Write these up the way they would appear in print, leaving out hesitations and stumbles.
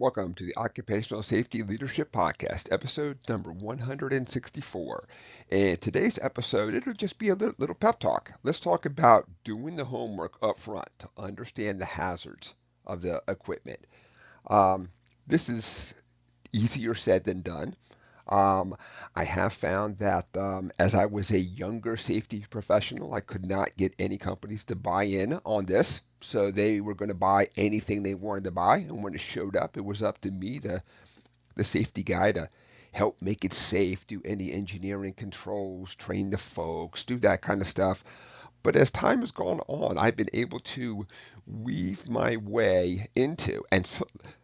Welcome to the Occupational Safety Leadership Podcast, episode number 164. And today's episode, it'll just be a little pep talk. Let's talk about doing the homework up front to understand the hazards of the equipment. This is easier said than done. Um, I have found that as I was a younger safety professional, I could not get any companies to buy in on this. So they were going to buy anything they wanted to buy. And when it showed up, it was up to me, the safety guy, to help make it safe, do any engineering controls, train the folks, do that kind of stuff. But as time has gone on, I've been able to weave my way into, and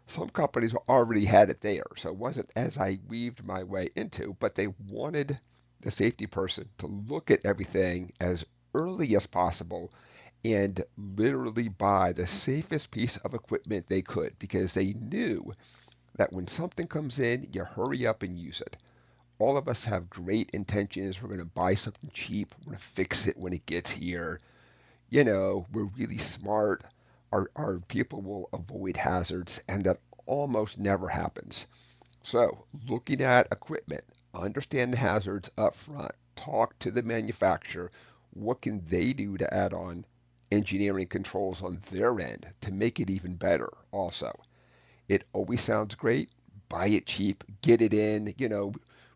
some companies already had it there, so it wasn't as I weaved my way into, but they wanted the safety person to look at everything as early as possible and literally buy the safest piece of equipment they could because they knew that when something comes in, you hurry up and use it. All of us have great intentions. We're going to buy something cheap. We're going to fix it when it gets here. We're really smart. Our people will avoid hazards, and that almost never happens. So, looking at equipment, understand the hazards up front, talk to the manufacturer. What can they do to add on engineering controls on their end to make it even better also? It always sounds great. Buy it cheap, get it in.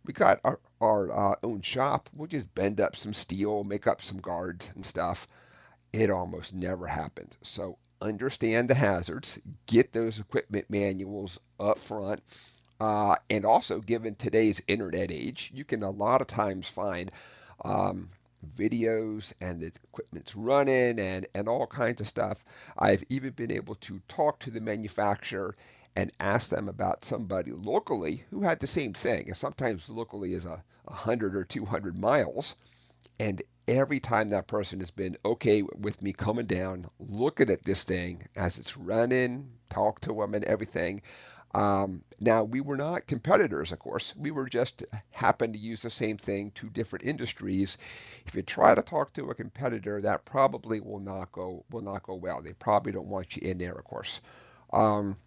We got our own shop. We'll just bend up some steel, make up some guards and stuff. It almost never happens. So understand the hazards, get those equipment manuals up front. And also, given today's internet age, you can a lot of times find um, videos and the equipment's running and all kinds of stuff. I've even been able to talk to the manufacturer and ask them about somebody locally who had the same thing. And sometimes locally is 100 or 200 miles. And every time that person has been okay with me coming down, looking at this thing as it's running, talk to them and everything. Now, we were not competitors, of course. We were just happened to use the same thing, two different industries. If you try to talk to a competitor, that probably will not go well. They probably don't want you in there, of course. Um,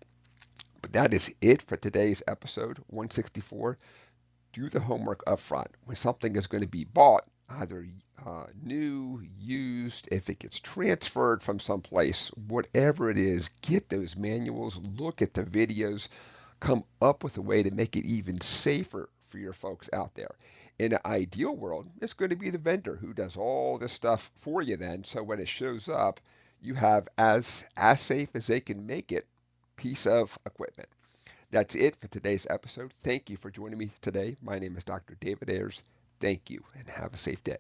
but that is it for today's episode 164. Do the homework up front. When something is going to be bought, either new, used, if it gets transferred from someplace, whatever it is, get those manuals, look at the videos, come up with a way to make it even safer for your folks out there. In an ideal world, it's going to be the vendor who does all this stuff for you then. So when it shows up, you have as safe as they can make it piece of equipment. That's it for today's episode. Thank you for joining me today. My name is Dr. David Ayers. Thank you and have a safe day.